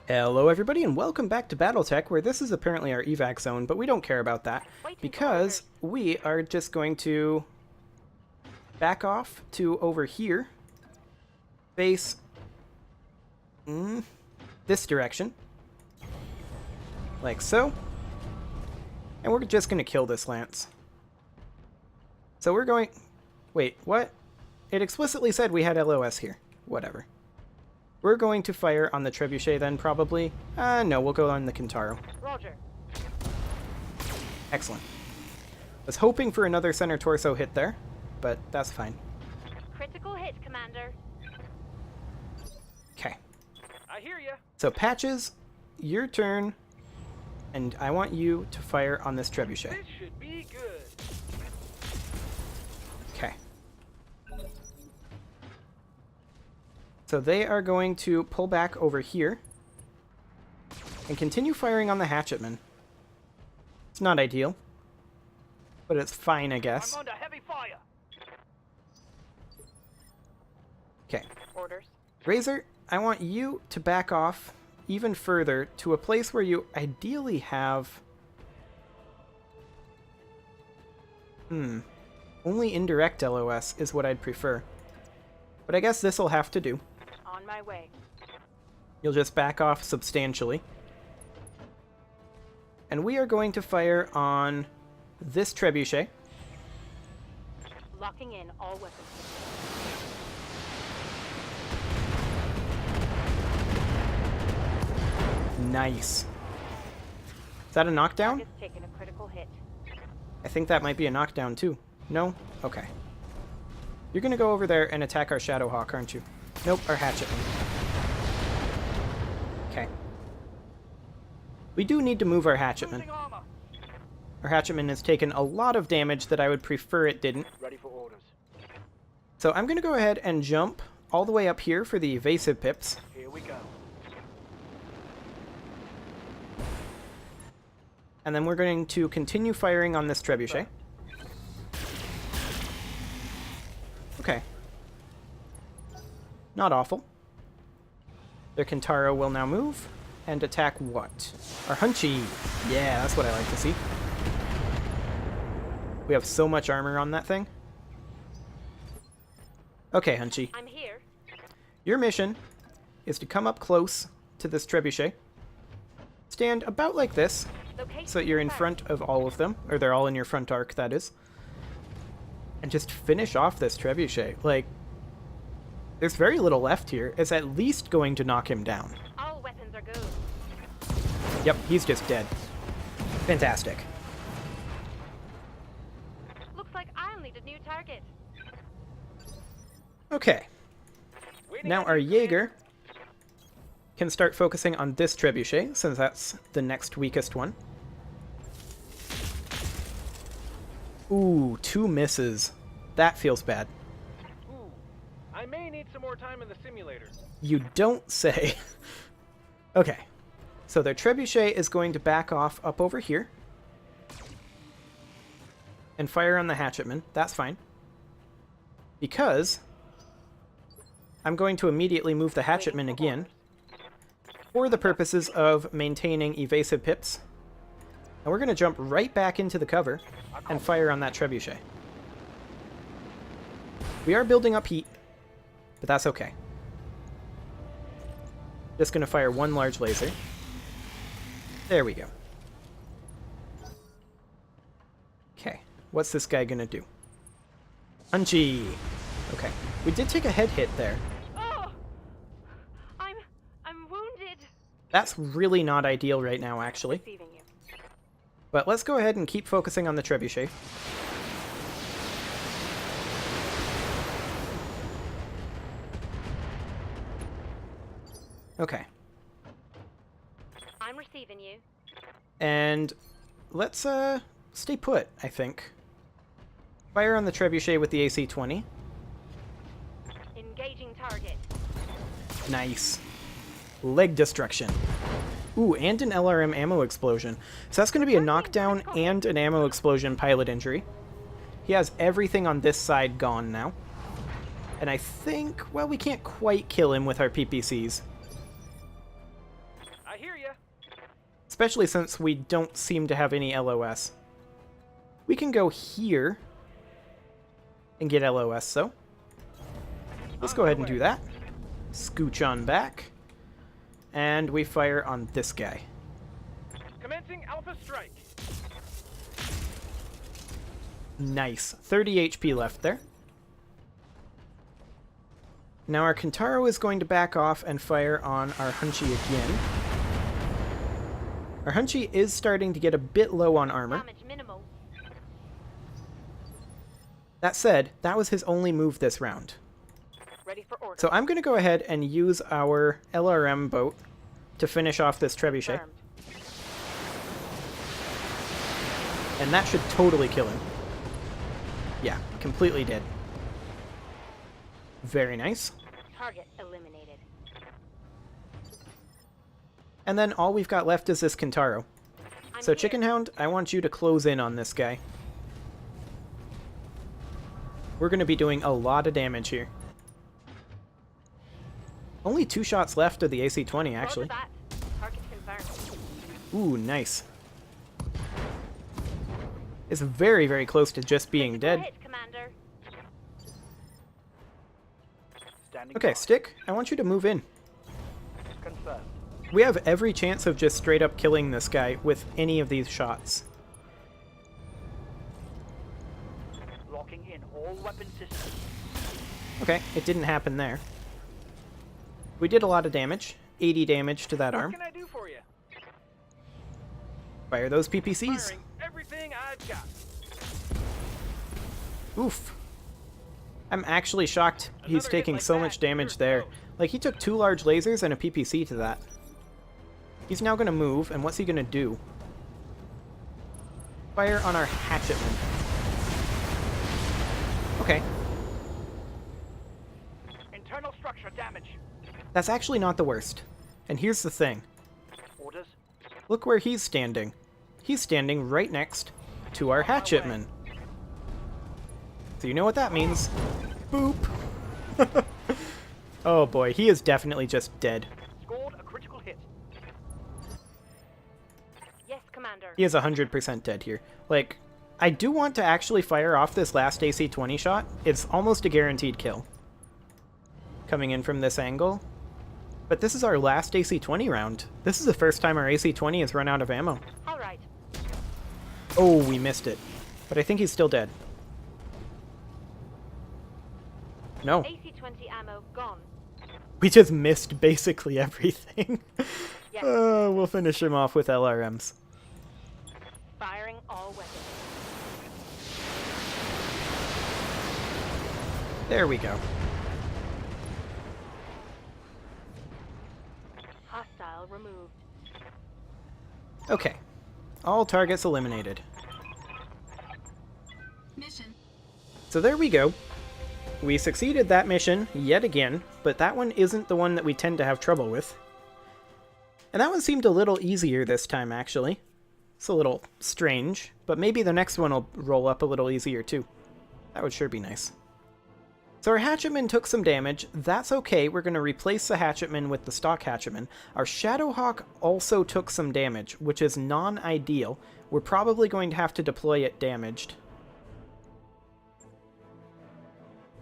Hello everybody and welcome back to BattleTech, where this is apparently our evac zone, but we don't care about that because we are just going to back off to over here, face this direction, like so, and we're just going to kill this lance. So we're going... Wait, what? It explicitly said we had LOS here. Whatever. We're going to fire on the Trebuchet then, probably. No, we'll go on the Kintaro. Roger. Excellent. Was hoping for another center torso hit there, but that's fine. Critical hit, Commander. Okay. I hear ya. So, Patches, your turn, and I want you to fire on this Trebuchet. This should be good. Okay. So they are going to pull back over here and continue firing on the Hatchetman. It's not ideal, but it's fine, I guess. I'm under heavy fire. Okay. Orders. Razor, I want you to back off even further to a place where you ideally have... Only indirect LOS is what I'd prefer. But I guess this'll have to do. On my way. You'll just back off substantially. And we are going to fire on this Trebuchet. Locking in all weapons. Nice. Is that a knockdown? Target's taken a critical hit. I think that might be a knockdown too. No? Okay. You're gonna go over there and attack our Shadowhawk, aren't you? Nope, our Hatchetman. Okay. We do need to move our Hatchetman. Losing armor. Our Hatchetman has taken a lot of damage that I would prefer it didn't. Ready for orders. So I'm gonna go ahead and jump all the way up here for the evasive pips. Here we go. And then we're going to continue firing on this Trebuchet. Okay. Not awful. Their Kintaro will now move and attack what? Our Hunchy! Yeah, that's what I like to see. We have so much armor on that thing. Okay, Hunchy. I'm here. Your mission is to come up close to this Trebuchet. Stand about like this, Location so that you're in confirmed. front of all of them. Or they're all in your front arc, that is. And just finish off this Trebuchet. Like, there's very little left here. It's at least going to knock him down. All weapons are good. Yep, he's just dead. Fantastic. Looks like I'll need a new target. Okay. Waiting Now on our you, Jaeger can start focusing on this Trebuchet, since that's the next weakest one. Ooh, 2 misses. That feels bad. Ooh, I may need some more time in the simulator. You don't say. Okay. So their Trebuchet is going to back off up over here. And fire on the Hatchetman. That's fine. Because I'm going to immediately move the Hatchetman again for the purposes of maintaining evasive pips. And we're going to jump right back into the cover and fire on that Trebuchet. We are building up heat, but that's okay. Just going to fire one large laser. There we go. Okay, what's this guy going to do? Hunchy! Okay, we did take a head hit there. Oh! I'm wounded. That's really not ideal right now, actually. Receiving you. But let's go ahead and keep focusing on the Trebuchet. Okay. I'm receiving you. And let's stay put, I think. Fire on the Trebuchet with the AC-20. Engaging target. Nice. Leg destruction. Ooh, and an LRM ammo explosion. So that's going to be a knockdown and an ammo explosion pilot injury. He has everything on this side gone now. And I think, well, we can't quite kill him with our PPCs. I hear ya. Especially since we don't seem to have any LOS. We can go here and get LOS, so let's go ahead and do that. Scooch on back. And we fire on this guy. Commencing Alpha Strike. Nice. 30 HP left there. Now our Kentaro is going to back off and fire on our Hunchy again. Our Hunchy is starting to get a bit low on armor. Damage minimal. That said, that was his only move this round. Ready for order. So I'm going to go ahead and use our LRM boat to finish off this trebuchet. Confirmed. And that should totally kill him. Yeah, completely dead. Very nice. Target eliminated. And then all we've got left is this Kentaro. I'm So here. Chicken Hound, I want you to close in on this guy. We're going to be doing a lot of damage here. Only 2 shots left of the AC-20, actually. Roger that. Target confirmed. Ooh, nice. It's very, very close to just being Critical dead. hit, Commander. Standing Okay, by. Stick, I want you to move in. Confirmed. We have every chance of just straight up killing this guy with any of these shots. Locking in all weapon systems. Okay, it didn't happen there. We did a lot of damage. 80 damage to that What arm. can I do for you? Fire those PPCs. Firing everything I've got. Oof. I'm actually shocked he's Another hit taking like so that, much damage you're there. toast. Like, he took 2 large lasers and a PPC to that. He's now going to move, and what's he going to do? Fire on our hatchetman. Okay, Internal structure damage. that's actually not the worst. And here's the thing. Orders. Look where he's standing. He's standing right next to our hatchetman. So you know what that means. Boop. Oh boy, he is definitely just dead. Scored a critical hit. Yes, Commander. He is 100% dead here. Like, I do want to actually fire off this last AC-20 shot. It's almost a guaranteed kill. Coming in from this angle. But this is our last AC-20 round. This is the first time our AC-20 has run out of ammo. All right. Oh, we missed it. But I think he's still dead. No. AC-20 ammo gone. We just missed basically everything. Yes. We'll finish him off with LRMs. Firing all weapons. There we go. Hostile removed. Okay. All targets eliminated. Mission. So there we go. We succeeded that mission yet again, but that one isn't the one that we tend to have trouble with. And that one seemed a little easier this time, actually. It's a little strange, but maybe the next one will roll up a little easier too. That would sure be nice. So our hatchetman took some damage. That's okay, we're going to replace the hatchetman with the stock hatchetman. Our Shadowhawk also took some damage, which is non-ideal. We're probably going to have to deploy it damaged.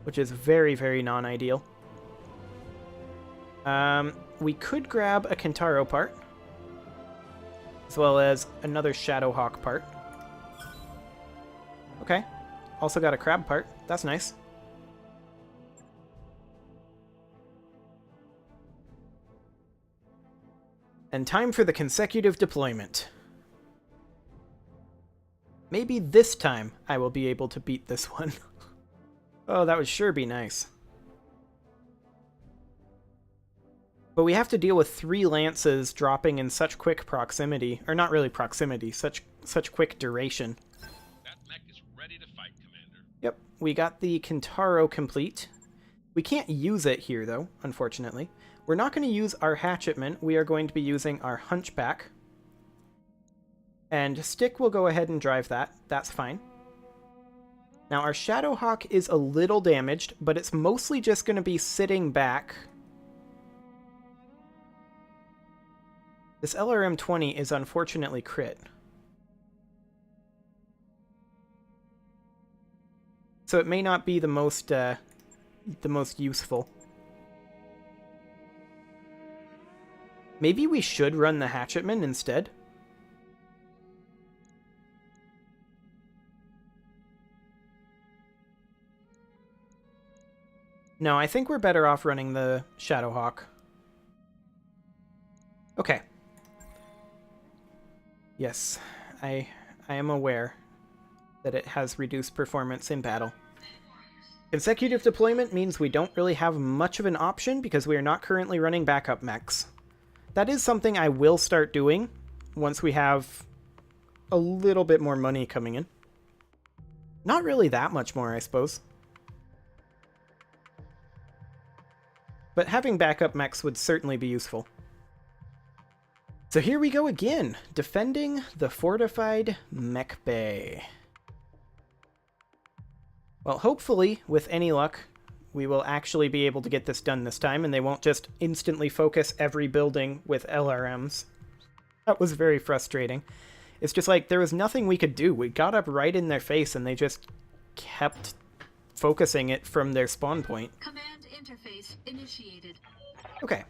Which is very, very non-ideal. We could grab a Kentaro part, as well as another Shadowhawk part. Okay. Also got a crab part. That's nice. And time for the consecutive deployment. Maybe this time I will be able to beat this one. Oh, that would sure be nice. But we have to deal with 3 lances dropping in such quick proximity. Or not really proximity, such quick duration. That mech is ready to fight, Commander. Yep, we got the Kentaro complete. We can't use it here, though, unfortunately. We're not going to use our hatchetman. We are going to be using our hunchback. And Stick will go ahead and drive that. That's fine. Now, our Shadowhawk is a little damaged, but it's mostly just going to be sitting back. This LRM-20 is unfortunately crit. So it may not be the most useful. Maybe we should run the Hatchetman instead. No, I think we're better off running the Shadowhawk. Okay. Yes, I am aware that it has reduced performance in battle. Consecutive deployment means we don't really have much of an option because we are not currently running backup mechs. That is something I will start doing once we have a little bit more money coming in. Not really that much more, I suppose. But having backup mechs would certainly be useful. So here we go again, defending the fortified mech bay. Well, hopefully, with any luck, we will actually be able to get this done this time, and they won't just instantly focus every building with LRMs. That was very frustrating. It's just like, there was nothing we could do. We got up right in their face, and they just kept focusing it from their spawn point. Command interface initiated. Okay.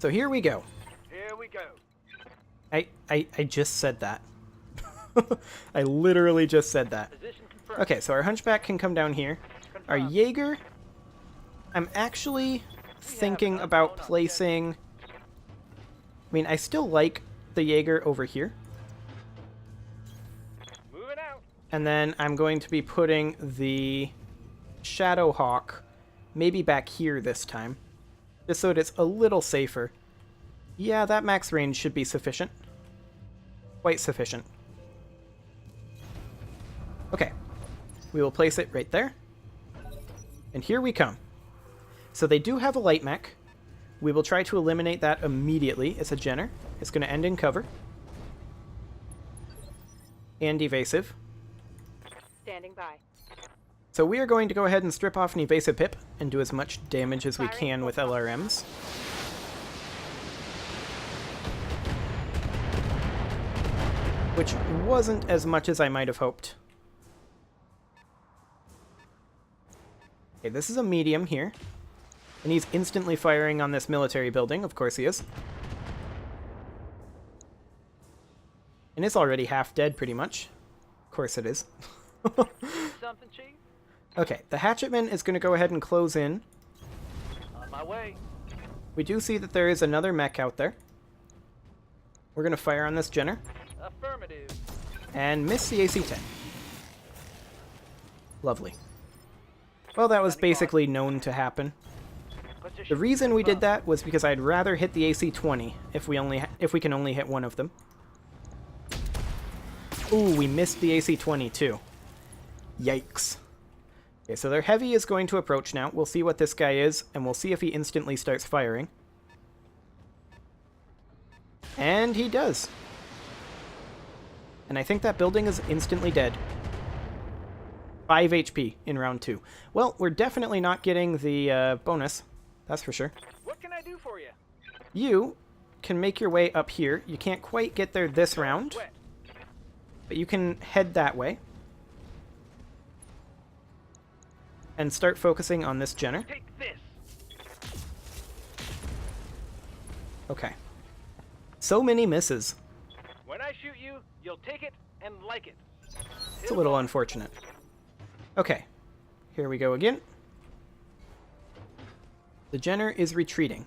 So here we go. Here we go. I just said that. I literally just said that. Position confirmed. Okay, so our Hunchback can come down here. Our Confirmed. Jaeger, I'm actually thinking about placing... I mean, I still like the Jaeger over here. Moving out. And then I'm going to be putting the Shadowhawk maybe back here this time. Just so that it's a little safer. Yeah, that max range should be sufficient. Quite sufficient. Okay. We will place it right there. And here we come. So they do have a light mech. We will try to eliminate that immediately. It's a Jenner. It's going to end in cover. And evasive. Standing by. So we are going to go ahead and strip off an evasive pip and do as much damage as we can with LRMs. Which wasn't as much as I might have hoped. Okay, this is a medium here. And he's instantly firing on this military building. Of course he is. And it's already half dead, pretty much. Of course it is. Something, Chief? Okay, the Hatchetman is going to go ahead and close in. On my way. We do see that there is another mech out there. We're going to fire on this Jenner. Affirmative. And miss the AC-10. Lovely. Well, that was basically known to happen. Position The reason we did confirmed. that was because I'd rather hit the AC-20 if we can only hit one of them. Ooh, we missed the AC-20 too. Yikes. Okay, so their heavy is going to approach now. We'll see what this guy is, and we'll see if he instantly starts firing. And he does. And I think that building is instantly dead. 5 HP in round 2. Well, we're definitely not getting the bonus. That's for sure. What can I do for you? You can make your way up here. You can't quite get there this round, Wet. but you can head that way. And start focusing on this Jenner. Take this. Okay. So many misses. When I shoot you, you'll take it and like it. It's a little unfortunate. Okay. Here we go again. The Jenner is retreating.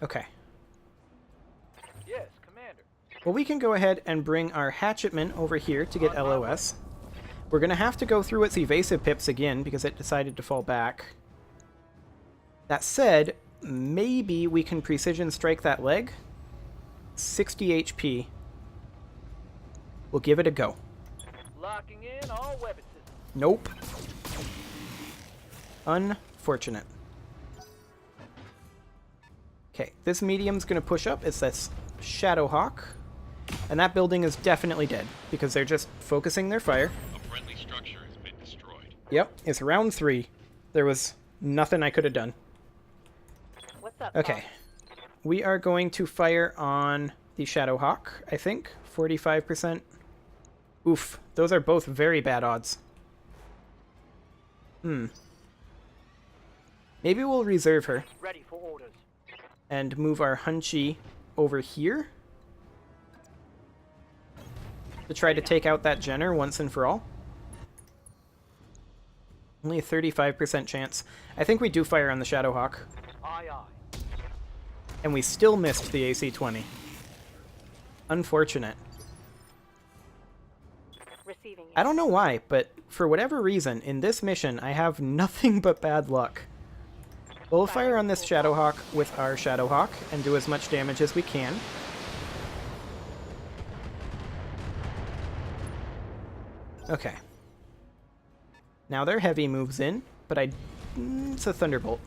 Okay. Yes, Commander. Well, we can go ahead and bring our Hatchetman over here to get LOS. We're going to have to go through its evasive pips again because it decided to fall back. That said, maybe we can precision strike that leg. 60 HP. We'll give it a go. Locking in all weapon systems. Nope. Unfortunate. Okay, this medium's going to push up. It's this Shadowhawk. And that building is definitely dead because they're just focusing their fire. A friendly structure has been destroyed. Yep, it's round 3. There was Nothing I could have done. What's up, Okay. boss? We are going to fire on the Shadowhawk, I think. 45%. Oof. Those are both very bad odds. Maybe we'll reserve her Ready for orders. and move our Hunchy over here to try to take out that Jenner once and for all. Only a 35% chance. I think we do fire on the Shadowhawk. Aye, aye. And we still missed the AC-20. Unfortunate. Receiving you. I don't know why, but for whatever reason, in this mission, I have nothing but bad luck. We'll fire on this Shadowhawk with our Shadowhawk and do as much damage as we can. Okay. Now their heavy moves in, but it's a Thunderbolt.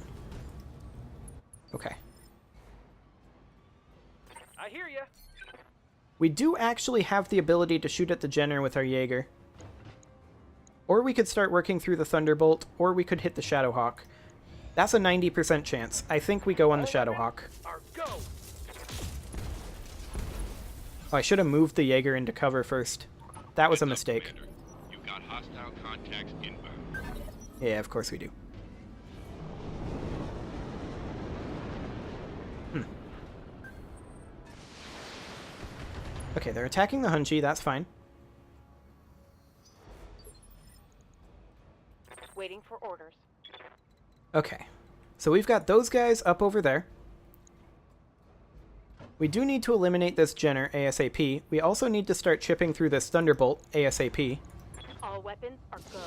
Okay. I hear ya. We do actually have the ability to shoot at the Jenner with our Jaeger. Or we could start working through the Thunderbolt, or we could hit the Shadowhawk. That's a 90% chance. I think we go on the Shadowhawk. Our go. Oh, I should have moved the Jaeger into cover first. That was a Heads up, mistake. Commander. You've got hostile contacts inbound. Yeah, of course we do. Okay, they're attacking the Hunchy, that's fine. Waiting for orders. Okay, so we've got those guys up over there. We do need to eliminate this Jenner ASAP. We also need to start chipping through this Thunderbolt ASAP. All weapons are go.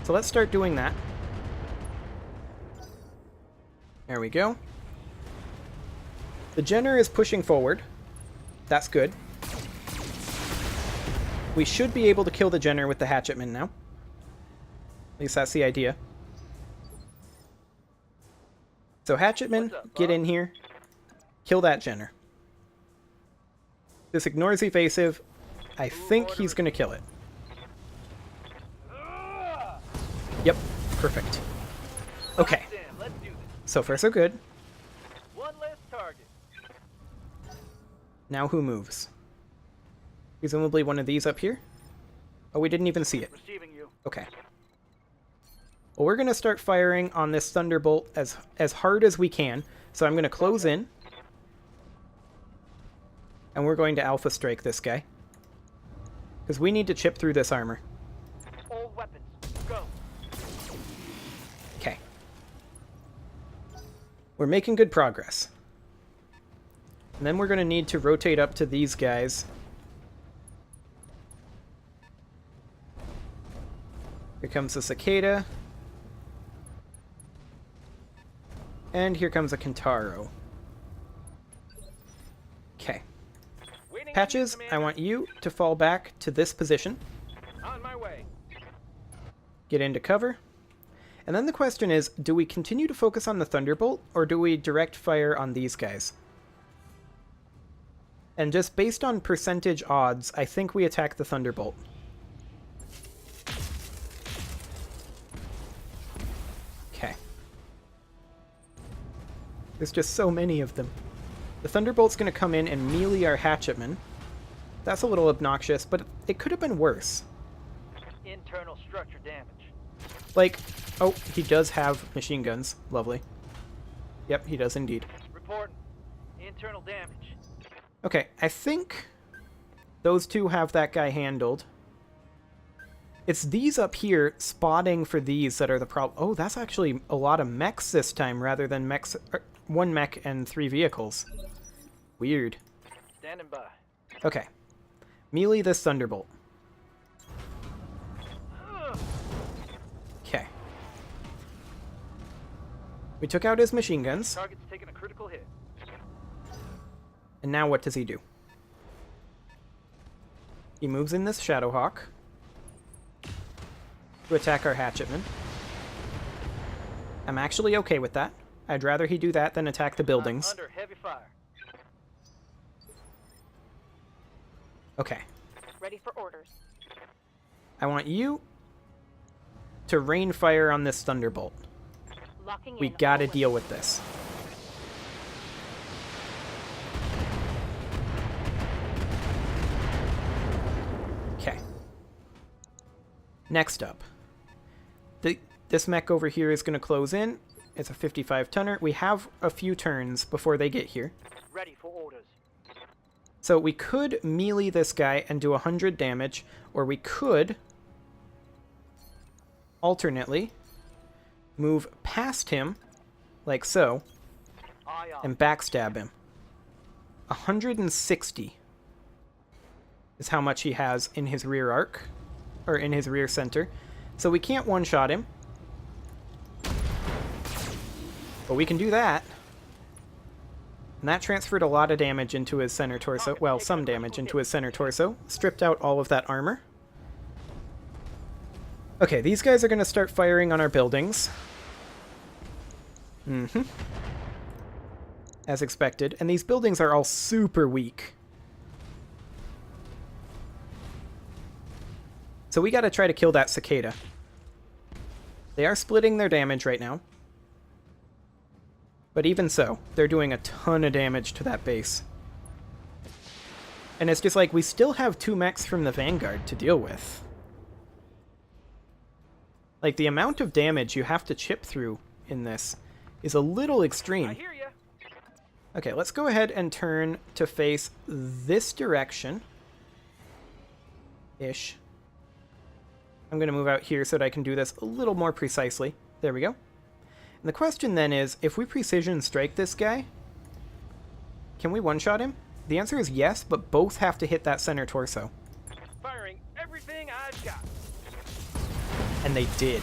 So let's start doing that. There we go. The Jenner is pushing forward. That's good. We should be able to kill the Jenner with the Hatchetman now. At least that's the idea. So Hatchetman, get in here. Kill that Jenner. This ignores evasive. I think he's going to kill it. Yep, perfect. Okay, Damn, let's do this. so far so good. One less target. Now who moves? Presumably one of these up here? Oh, we didn't even see it. Receiving you. Okay. Well, we're going to start firing on this Thunderbolt as hard as we can. So I'm going to close in. And we're going to Alpha Strike this guy. Because we need to chip through this armor. All weapons go. Okay. We're making good progress. And then we're going to need to rotate up to these guys. Here comes the Cicada. And here comes a Kintaro. Okay. Waiting on Patches, you, I Commander. want you to fall back to this position. On my way. Get into cover. And then the question is, do we continue to focus on the Thunderbolt, or do we direct fire on these guys? And just based on percentage odds, I think we attack the Thunderbolt. Okay. There's just so many of them. The Thunderbolt's going to come in and melee our Hatchetman. That's a little obnoxious, but it could have been worse. Internal structure damage. Like, oh, he does have machine guns. Lovely. Yep, he does indeed. Reporting. Internal damage. Okay, I think those two have that guy handled. It's these up here spotting for these that are the problem. Oh, that's actually a lot of mechs this time rather than mechs. One mech and 3 vehicles. Weird. Standing by. Okay. Melee this Thunderbolt. Okay. We took out his machine guns. Target's taking a critical hit. And now what does he do? He moves in this Shadowhawk to attack our Hatchetman. I'm actually okay with that. I'd rather he do that than attack the buildings. Under heavy fire. Okay. Ready for orders. I want you to rain fire on this Thunderbolt. Locking We in gotta all deal with this. Okay. Next up. This mech over here is going to close in. It's a 55-tonner. We have a few turns before they get here. Ready for orders. So we could melee this guy and do 100 damage, or we could alternately move past him, like so, Aye, aye. and backstab him. 160 is how much he has in his rear arc, or in his rear center. So we can't one-shot him. But we can do that. And that transferred a lot of damage into his center torso. Well, some damage into his center torso. Stripped out all of that armor. Okay, these guys are going to start firing on our buildings. As expected. And these buildings are all super weak. So we gotta try to kill that cicada. They are splitting their damage right now. But even so, they're doing a ton of damage to that base. And it's just like, we still have 2 mechs from the Vanguard to deal with. Like, the amount of damage you have to chip through in this is a little extreme. I hear ya. Okay, let's go ahead and turn to face this direction. Ish. I'm going to move out here so that I can do this a little more precisely. There we go. And the question then is, if we precision strike this guy, can we one-shot him? The answer is yes, but both have to hit that center torso. Firing everything I've got. And they did.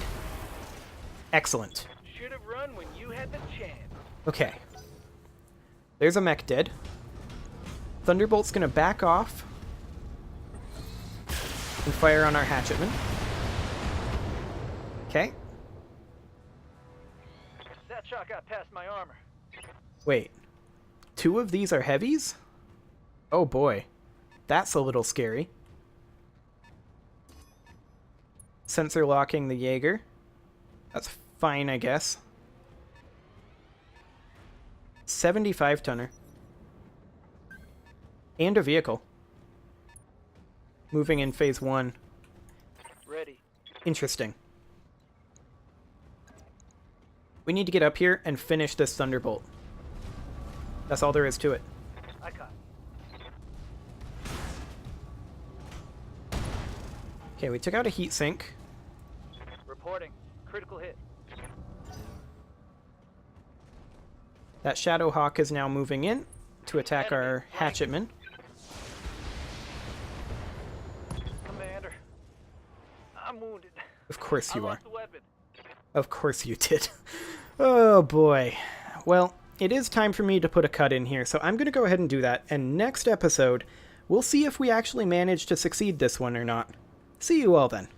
Excellent. Should have run when you had the chance. Okay. There's a mech dead. Thunderbolt's going to back off and fire on our hatchetman. Okay. That shot got past my armor. Wait. 2 of these are heavies? Oh boy. That's a little scary. Sensor locking the Jaeger. That's fine, I guess. 75-tonner. And a vehicle. Moving in phase 1. Ready. Interesting. We need to get up here and finish this Thunderbolt. That's all there is to it. I got. Okay, we took out a heat sink. Reporting. Critical hit. That Shadow Hawk is now moving in to attack our hatchetman. Commander. I'm wounded. Of course I you are. lost the weapon. Of course you did. Oh boy. Well, it is time for me to put a cut in here, so I'm going to go ahead and do that, and next episode, we'll see if we actually manage to succeed this one or not. See you all then.